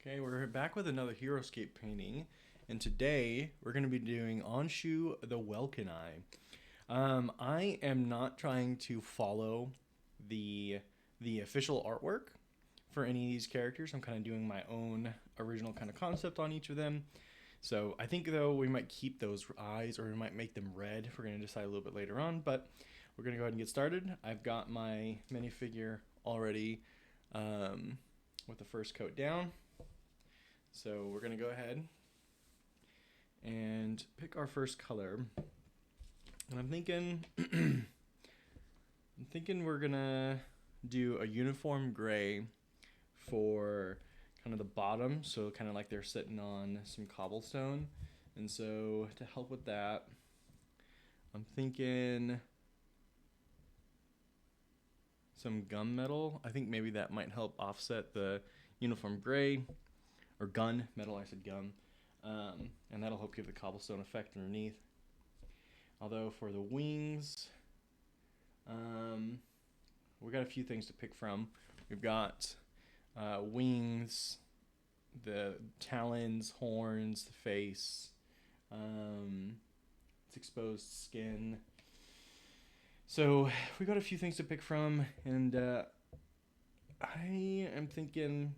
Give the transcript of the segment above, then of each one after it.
Okay, we're back with another Heroscape painting, and today we're going to be doing Onshu The Welkineye. I am not trying to follow the official artwork for any of these characters. I'm kind of doing my own original kind of concept on each of them. So I think though we might keep those eyes, or we might make them red. We're going to decide a little bit later on, but we're going to go ahead and get started. I've got my minifigure already with the first coat down. So we're going to go ahead and pick our first color. And I'm thinking we're going to do a uniform gray for kind of the bottom, so kind of like they're sitting on some cobblestone. And so to help with that, I'm thinking some gunmetal. I think maybe that might help offset the uniform gray. Or gun metal, I said gum, and that'll help give the cobblestone effect underneath. Although for the wings, we got a few things to pick from. We've got wings, the talons, horns, the face, its exposed skin. So we got a few things to pick from, and I am thinking.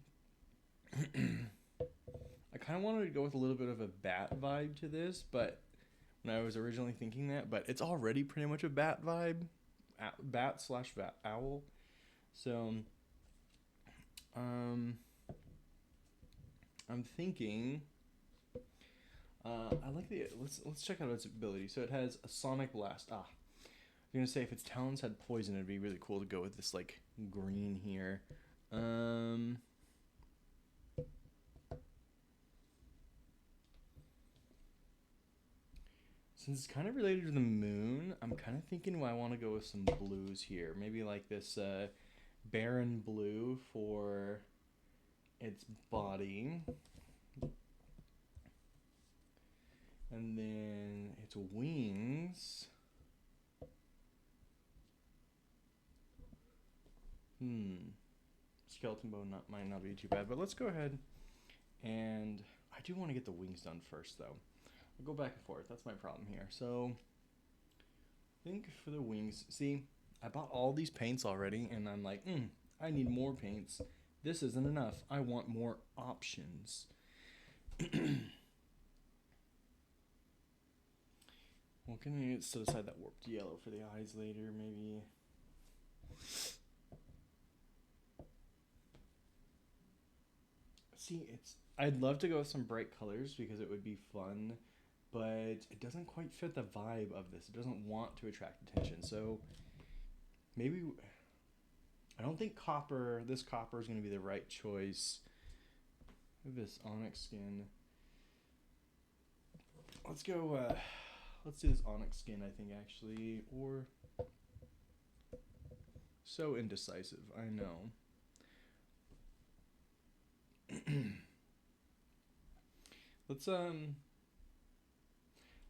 I kind of wanted to go with a little bit of a bat vibe to this, but when I was originally thinking that, but it's already pretty much a bat vibe, bat/bat owl. So, I'm thinking, I like the, let's check out its ability. So it has a sonic blast. I'm gonna say if its talons had poison, it'd be really cool to go with this like green here. Since it's kind of related to the moon, I'm kind of thinking I want to go with some blues here. Maybe like this barren blue for its body. And then its wings. Skeleton bone might not be too bad, but let's go ahead. And I do want to get the wings done first, though. I'll go back and forth. That's my problem here. So, I think for the wings, see, I bought all these paints already, and I'm like, I need more paints. This isn't enough. I want more options. Well, can we set aside that warped yellow for the eyes later, maybe? See, I'd love to go with some bright colors because it would be fun, but it doesn't quite fit the vibe of this. It doesn't want to attract attention. So maybe, I don't think this copper is going to be the right choice. This onyx skin. Let's go, let's do this onyx skin, I think, actually. Or, so indecisive, I know.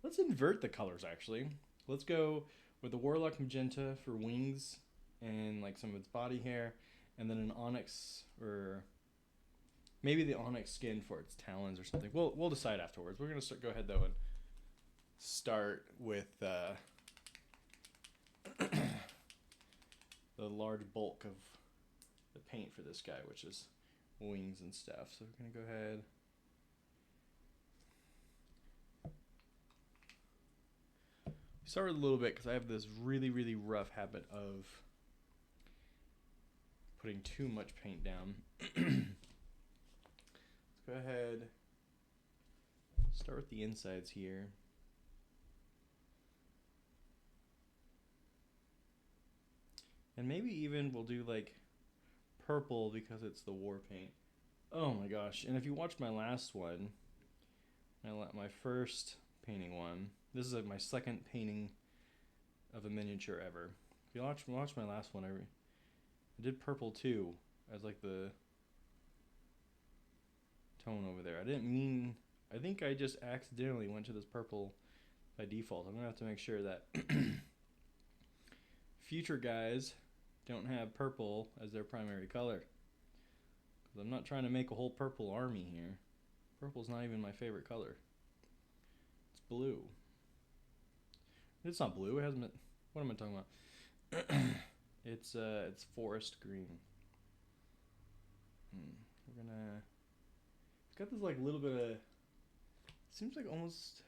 Let's invert the colors, actually. Let's go with the Warlock Magenta for wings and like some of its body hair, and then an onyx, or maybe the onyx skin for its talons or something. We'll decide afterwards. We're gonna go ahead though and start with the large bulk of the paint for this guy, which is wings and stuff. So we're gonna go ahead. Start a little bit because I have this really, really rough habit of putting too much paint down. Let's go ahead. Start with the insides here. And maybe even we'll do like purple because it's the war paint. Oh my gosh. And if you watched my last one, my first painting one, this is like my second painting of a miniature ever. If you watch my last one, I did purple too as like the tone over there. I think I just accidentally went to this purple by default. I'm gonna have to make sure that future guys don't have purple as their primary color. 'Cause I'm not trying to make a whole purple army here. Purple's not even my favorite color. It's blue. It's not blue. It hasn't been... What am I talking about? It's forest green. We're gonna... It's got this like little bit of... Seems like almost...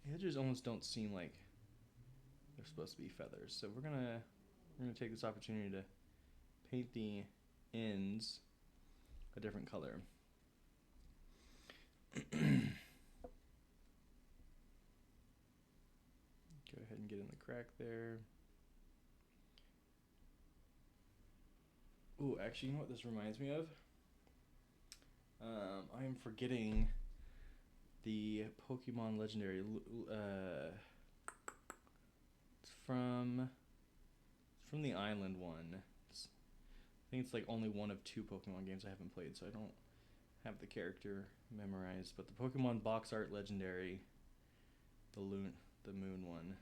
The edges almost don't seem like they're supposed to be feathers. So we're gonna take this opportunity to paint the ends a different color. Go ahead and get in the crack there. Ooh, actually, you know what this reminds me of? I am forgetting the Pokemon Legendary. It's from the Island one. I think it's like only one of 2 Pokemon games I haven't played, so I don't have the character memorized. But the Pokemon Box Art Legendary, the moon one.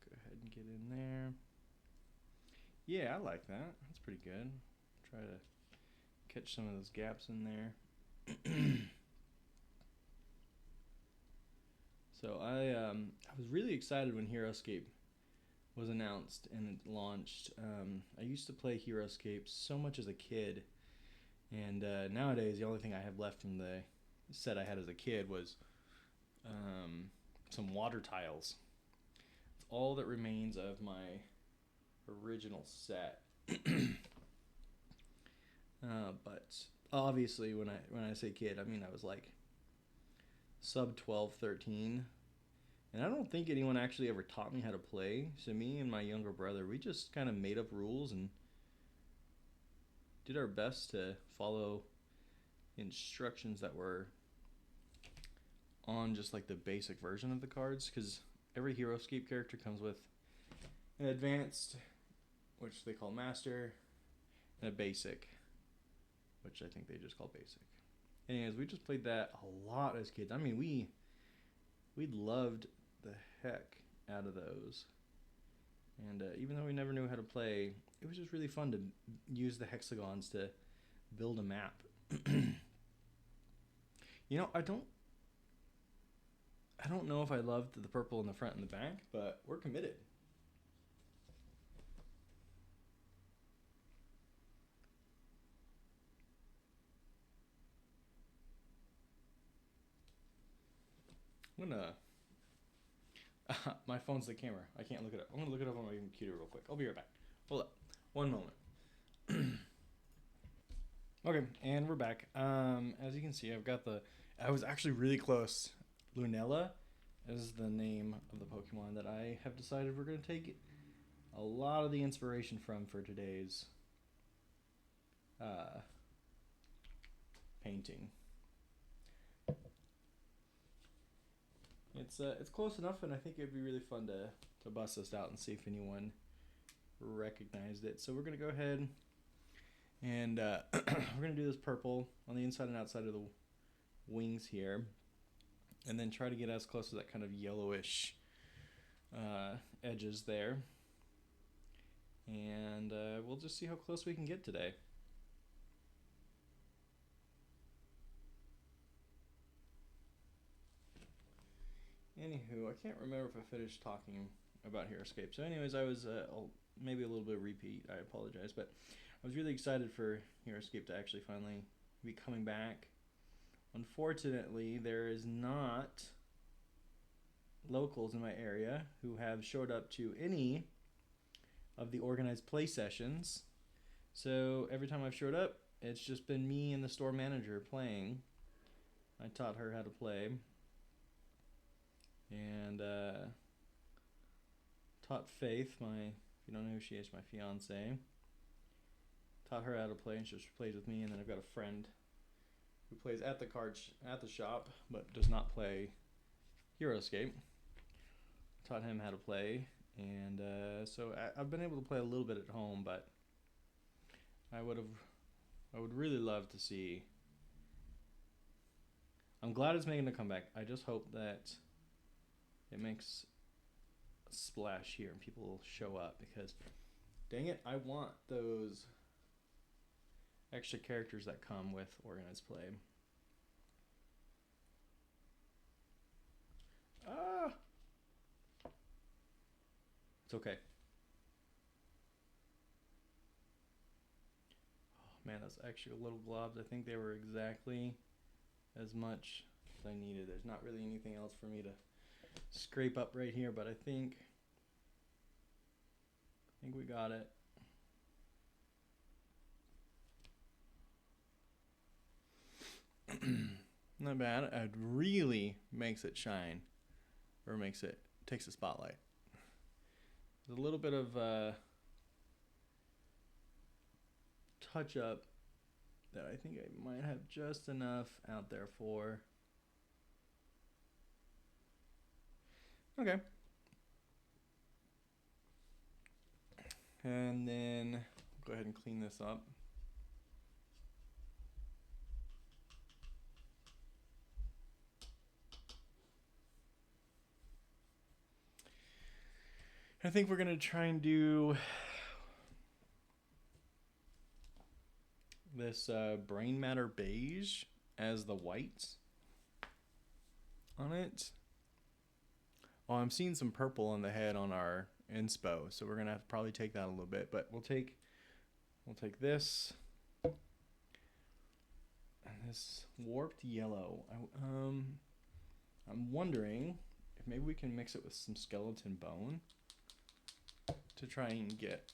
Go ahead and get in there. Yeah, I like that. That's pretty good. Try to catch some of those gaps in there. So I was really excited when Heroscape was announced and it launched. I used to play Heroscape so much as a kid, and nowadays the only thing I have left from the set I had as a kid was some water tiles. It's all that remains of my original set. But obviously when I say kid, I mean I was like sub 12, 13. And I don't think anyone actually ever taught me how to play. So me and my younger brother, we just kind of made up rules and did our best to follow instructions that were on just like the basic version of the cards, because every Heroscape character comes with an advanced, which they call master, and a basic, which I think they just call basic. Anyways, we just played that a lot as kids. I mean, we loved the heck out of those. And even though we never knew how to play, it was just really fun to use the hexagons to build a map. You know, I don't know if I loved the purple in the front and the back, but we're committed. I'm gonna... my phone's the camera. I can't look it up. I'm gonna look it up on my computer real quick. I'll be right back. Hold up. One moment. Okay, and we're back. As you can see, I've got I was actually really close. Lunala is the name of the Pokemon that I have decided we're gonna take a lot of the inspiration from for today's painting. It's close enough, and I think it'd be really fun to bust this out and see if anyone recognized it. So we're gonna go ahead and we're gonna do this purple on the inside and outside of the wings here, and then try to get as close to that kind of yellowish edges there, and we'll just see how close we can get today. Anywho, I can't remember if I finished talking about Heroscape. So anyways, I was maybe a little bit of repeat. I apologize, but I was really excited for Heroscape to actually finally be coming back. Unfortunately, there is not locals in my area who have showed up to any of the organized play sessions. So every time I've showed up, it's just been me and the store manager playing. I taught her how to play. And taught Faith, if you don't know who she is, my fiance. Taught her how to play, and she just plays with me. And then I've got a friend who plays at the shop, but does not play Heroscape. Taught him how to play, and so I've been able to play a little bit at home, but I would really love to see. I'm glad it's making a comeback. I just hope that it makes splash here and people will show up because, dang it, I want those extra characters that come with organized play. Ah! It's okay. Oh man, those extra little globs, I think they were exactly as much as I needed. There's not really anything else for me to scrape up right here, but I think we got it. Not bad. It really makes it shine, or takes the spotlight. There's a little bit of touch up that I think I might have just enough out there for. Okay. And then go ahead and clean this up. I think we're going to try and do this brain matter beige as the whites on it. Oh, I'm seeing some purple on the head on our inspo, so we're gonna have to probably take that a little bit. But we'll take this and this warped yellow. I'm wondering if maybe we can mix it with some skeleton bone to try and get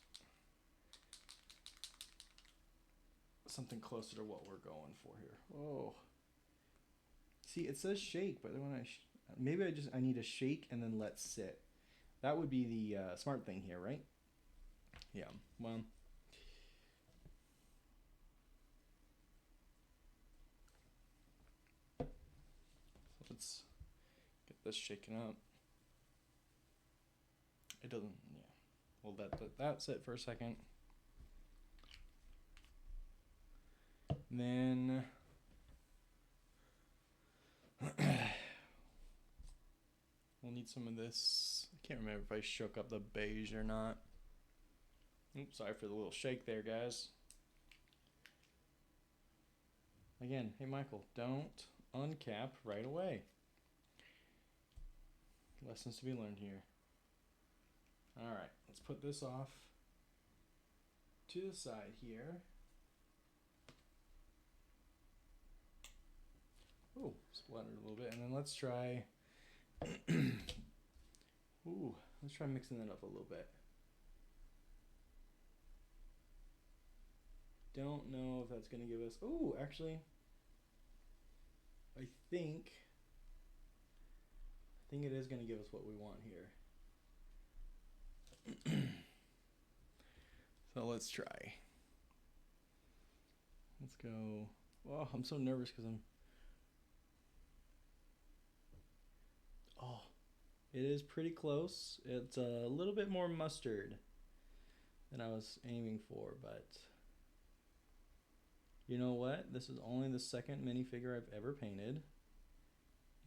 something closer to what we're going for here. Whoa. See, it says shake, but when maybe I need to shake and then let sit. That would be the smart thing here, right? Yeah, well. So let's get this shaken up. It doesn't, yeah. We'll let that sit for a second. Then we'll need some of this. I can't remember if I shook up the beige or not. Oops, sorry for the little shake there, guys. Again, hey Michael, don't uncap right away. Lessons to be learned here. Alright, let's put this off to the side here. Ooh, splattered a little bit. And then let's try let's try mixing that up a little bit. Don't know if that's gonna give us actually I think it is gonna give us what we want here. So let's try. Let's go. Oh, I'm so nervous because it is pretty close. It's a little bit more mustard than I was aiming for, but you know what? This is only the second minifigure I've ever painted,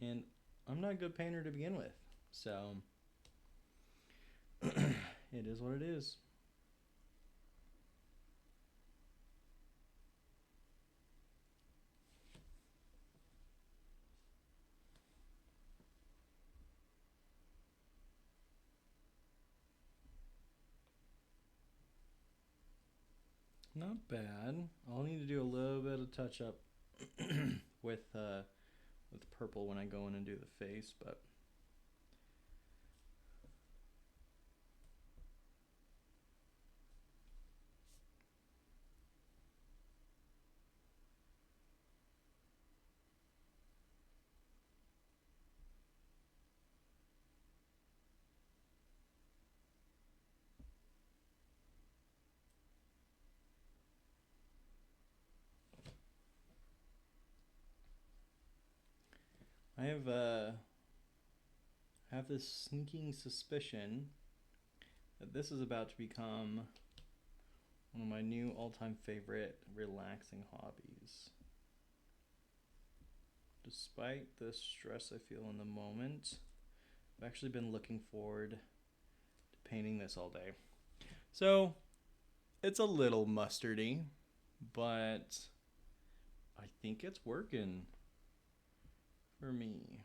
and I'm not a good painter to begin with, so it is what it is. Not bad. I'll need to do a little bit of touch up with purple when I go in and do the face, but I have this sneaking suspicion that this is about to become one of my new all-time favorite relaxing hobbies. Despite the stress I feel in the moment, I've actually been looking forward painting this all day. So it's a little mustardy, but I think it's working for me.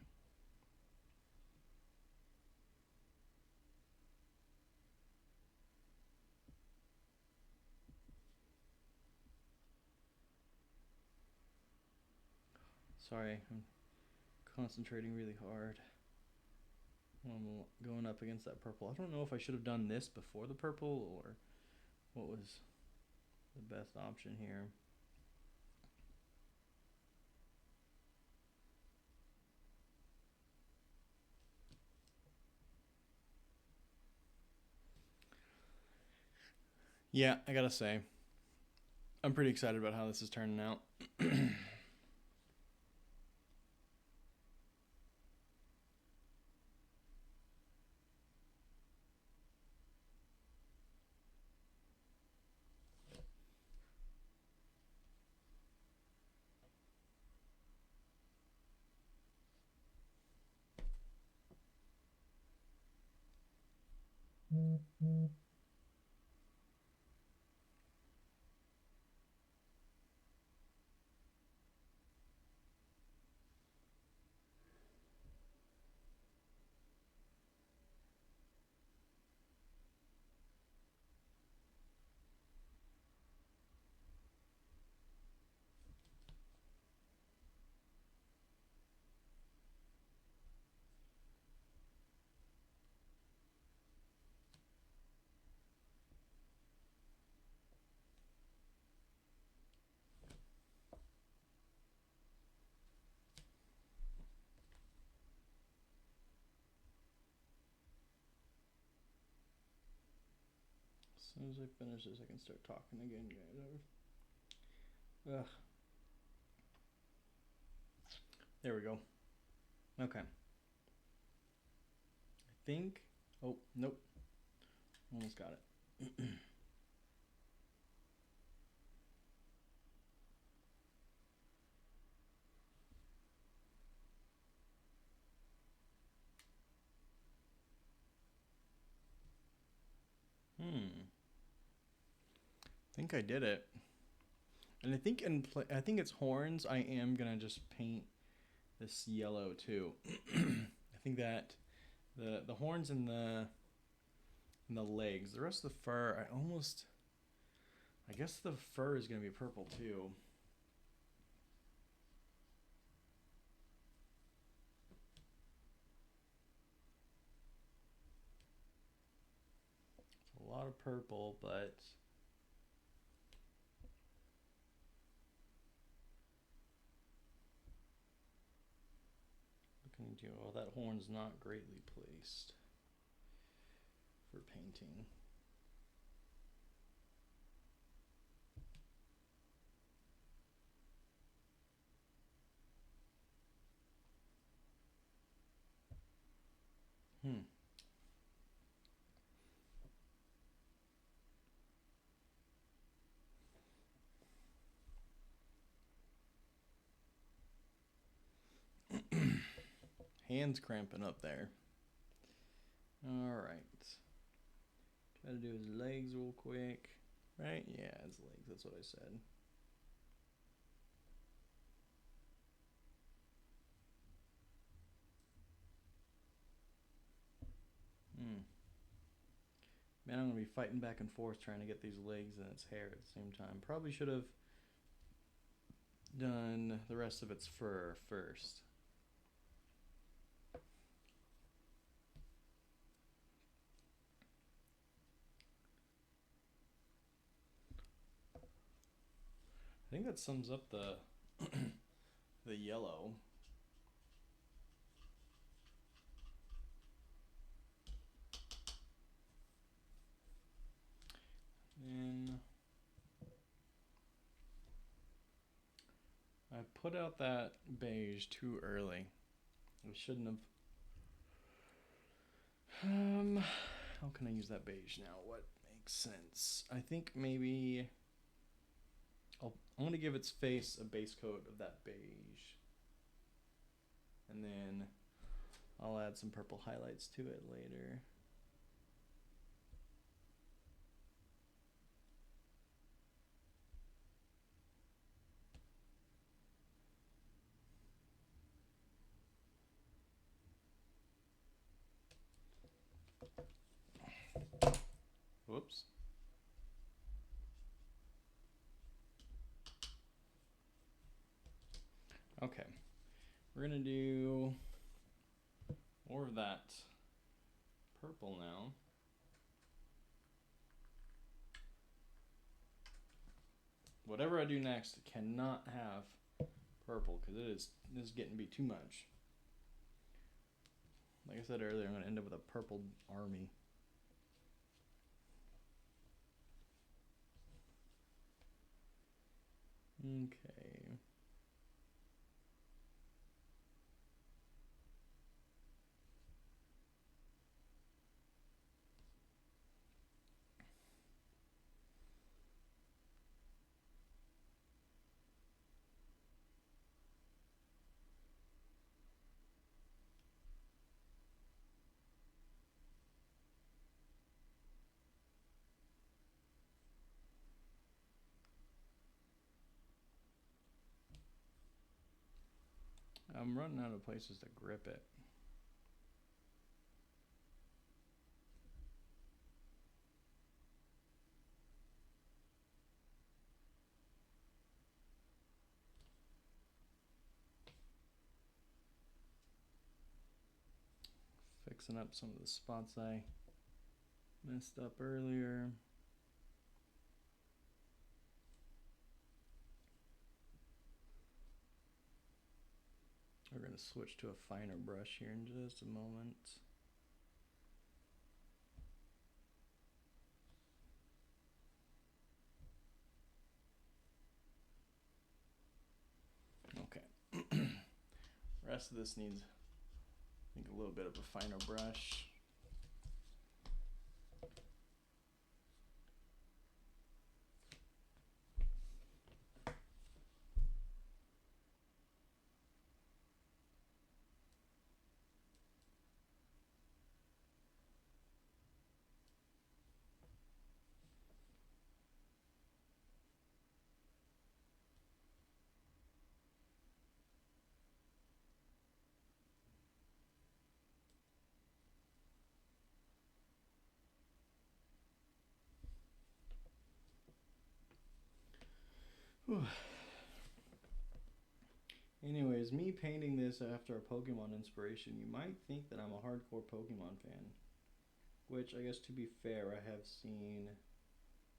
Sorry, I'm concentrating really hard. I'm going up against that purple. I don't know if I should have done this before the purple or what was the best option here. Yeah, I gotta say, I'm pretty excited about how this is turning out. As soon as I finish this, I can start talking again, guys. Ugh. There we go. Okay. I think. Oh, nope. Almost got it. I think I did it. And I think I think it's horns. I am gonna just paint this yellow too. I think that the horns and the legs, the rest of the fur, I guess the fur is gonna be purple too. It's a lot of purple, but well, that horn's not greatly placed for painting. Hands cramping up there. Alright. Try to do his legs real quick. Right? Yeah, his legs. That's what I said. Man, I'm going to be fighting back and forth trying to get these legs and its hair at the same time. Probably should have done the rest of its fur first. I think that sums up the the yellow. And I put out that beige too early. I shouldn't have. How can I use that beige now? What makes sense? I think maybe I'm going to give its face a base coat of that beige. And then I'll add some purple highlights to it later. We're gonna do more of that purple now. Whatever I do next cannot have purple because this is getting to be too much. Like I said earlier, I'm going to end up with a purple army. Okay. I'm running out of places to grip it. Fixing up some of the spots I messed up earlier. We're going to switch to a finer brush here in just a moment. Okay. Rest of this needs, I think, a little bit of a finer brush. Anyways, me painting this after a Pokemon inspiration, you might think that I'm a hardcore Pokemon fan. Which, I guess to be fair, I have seen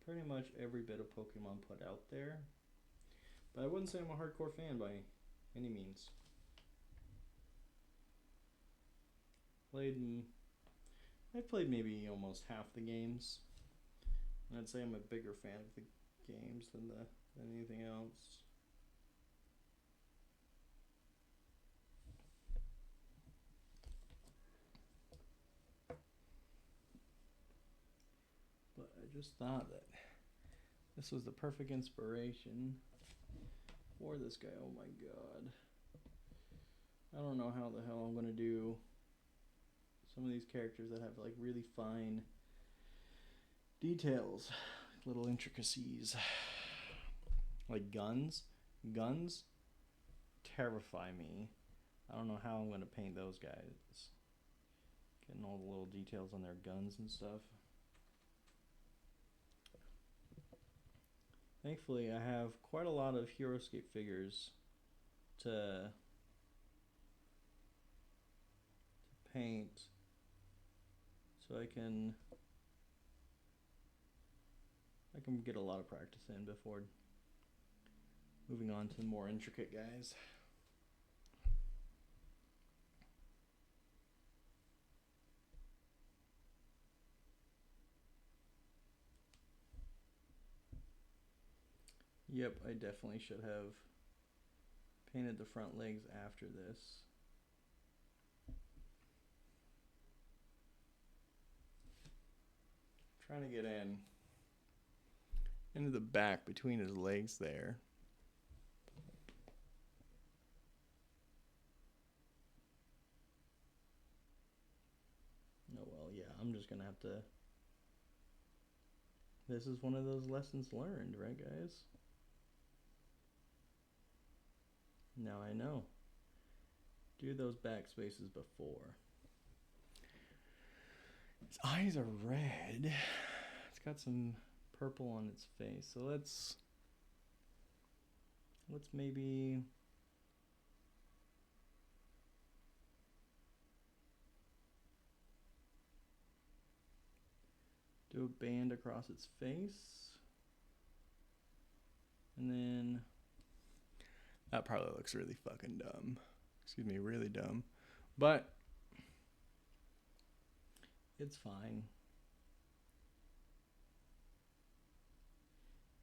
pretty much every bit of Pokemon put out there. But I wouldn't say I'm a hardcore fan by any means. I've played maybe almost half the games. And I'd say I'm a bigger fan of the games than anything else. But I just thought that this was the perfect inspiration for this guy. Oh my god. I don't know how the hell I'm gonna do some of these characters that have like really fine details, little intricacies. Like guns. Guns terrify me. I don't know how I'm gonna paint those guys. Getting all the little details on their guns and stuff. Thankfully, I have quite a lot of Heroscape figures to paint, so I can get a lot of practice in before moving on to the more intricate guys. Yep, I definitely should have painted the front legs after this. Trying to get into the back between his legs there. Oh well, yeah, I'm just gonna have to. This is one of those lessons learned, right, guys? Now I know. Do those back spaces before. Its eyes are red. It's got some purple on its face. So let's maybe Do a band across its face. And then that probably looks really fucking dumb. Excuse me, really dumb. But it's fine.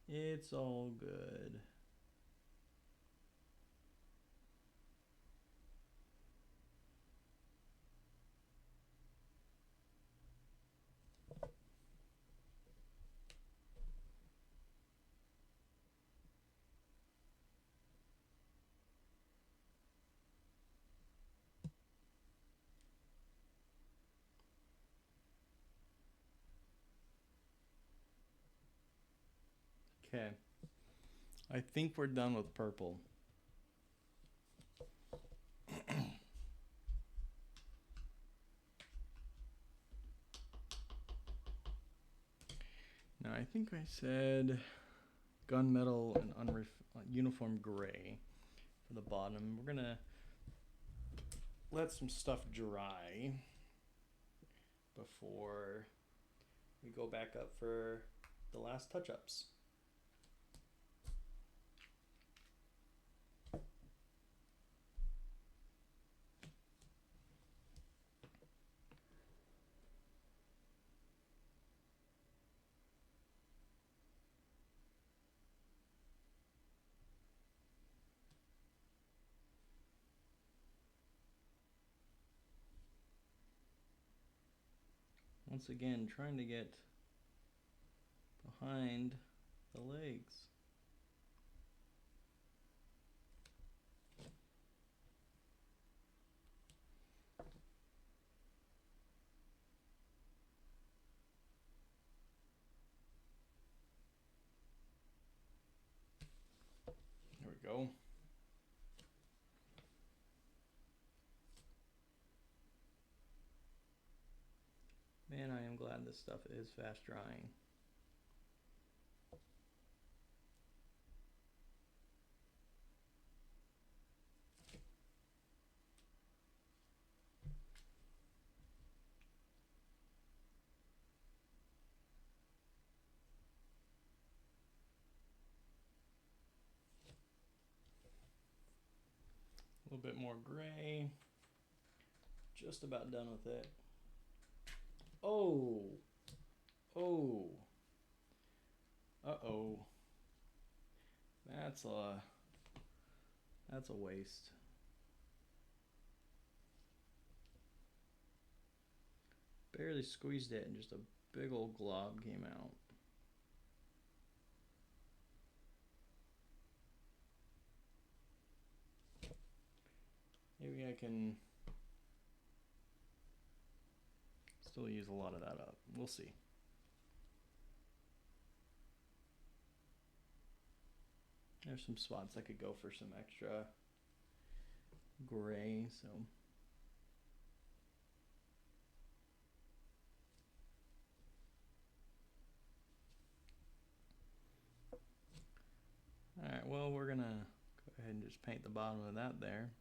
It's all good. Okay. I think we're done with purple. Now, I think I said gunmetal and uniform gray for the bottom. We're going to let some stuff dry before we go back up for the last touch-ups. Once again, trying to get behind the legs. There we go. Man, I am glad this stuff is fast drying. A little bit more gray. Just about done with it. Oh. Oh. Uh-oh. That's a waste. Barely squeezed it and just a big old glob came out. Maybe I can still use a lot of that up. We'll see. There's some spots I could go for some extra gray, so. Alright, well, we're gonna go ahead and just paint the bottom of that there.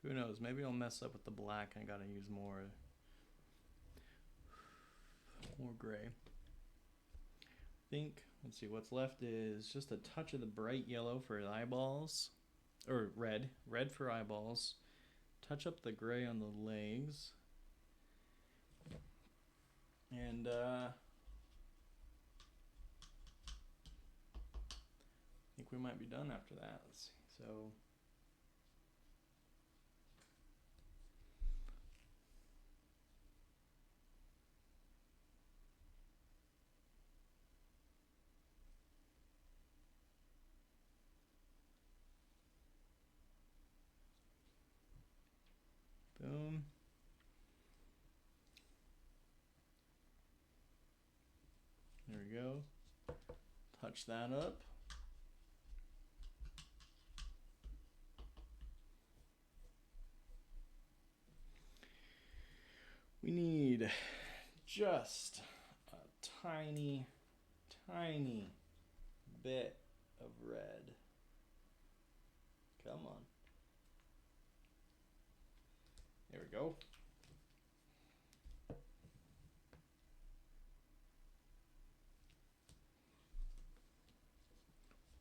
Who knows? Maybe I'll mess up with the black and I gotta use more gray. I think, let's see, what's left is just a touch of the bright yellow for eyeballs, or red for eyeballs. Touch up the gray on the legs. And I think we might be done after that. Let's see. So boom. There we go. Touch that up. We need just a tiny bit of red. Come on. There we go.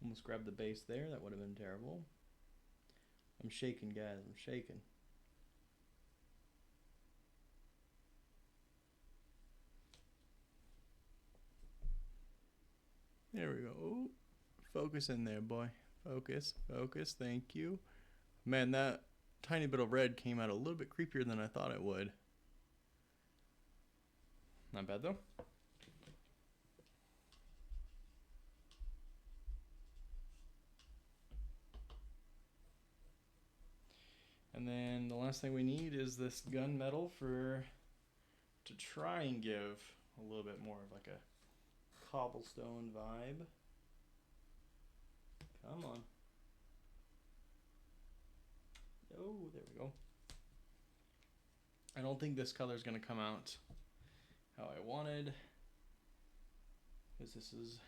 Almost grabbed the base there. That would have been terrible. I'm shaking, guys. I'm shaking. There we go. Ooh, focus in there, boy. Focus, focus. Thank you. Man, that tiny bit of red came out a little bit creepier than I thought it would. Not bad, though. And then the last thing we need is this gunmetal to try and give a little bit more of like a cobblestone vibe. Come on. Oh, there we go. I don't think this color is going to come out how I wanted, because this is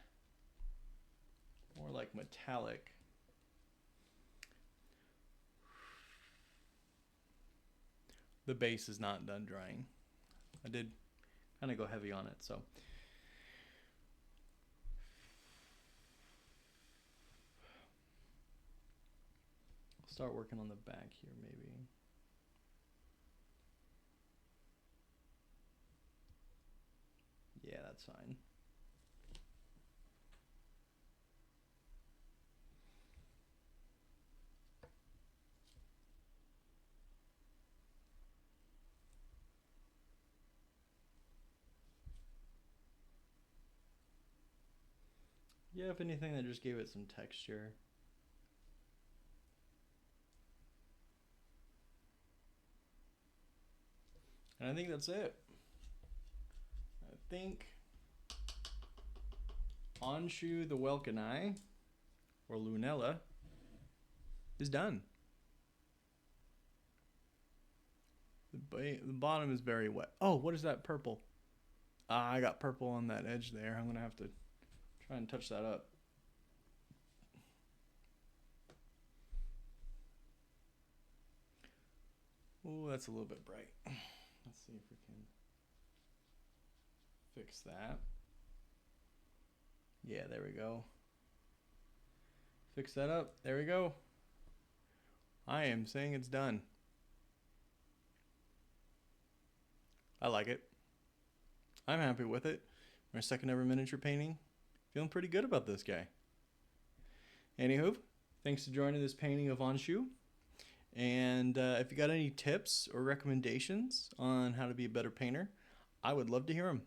more like metallic. The base is not done drying. I did kind of go heavy on it, so. I'll start working on the back here, maybe. Yeah, that's fine. Yeah, if anything, that just gave it some texture. And I think that's it. I think Onshu The Welkineye, or Lunala, is done. The bottom is very wet. Oh, what is that purple? I got purple on that edge there. I'm going to have to try and touch that up. Oh, that's a little bit bright. Let's see if we can fix that. Yeah, there we go. Fix that up. There we go. I am saying it's done. I like it. I'm happy with it. My second ever miniature painting. Feeling pretty good about this guy. Anywho, thanks for joining this painting of Onshu. And if you got any tips or recommendations on how to be a better painter, I would love to hear them.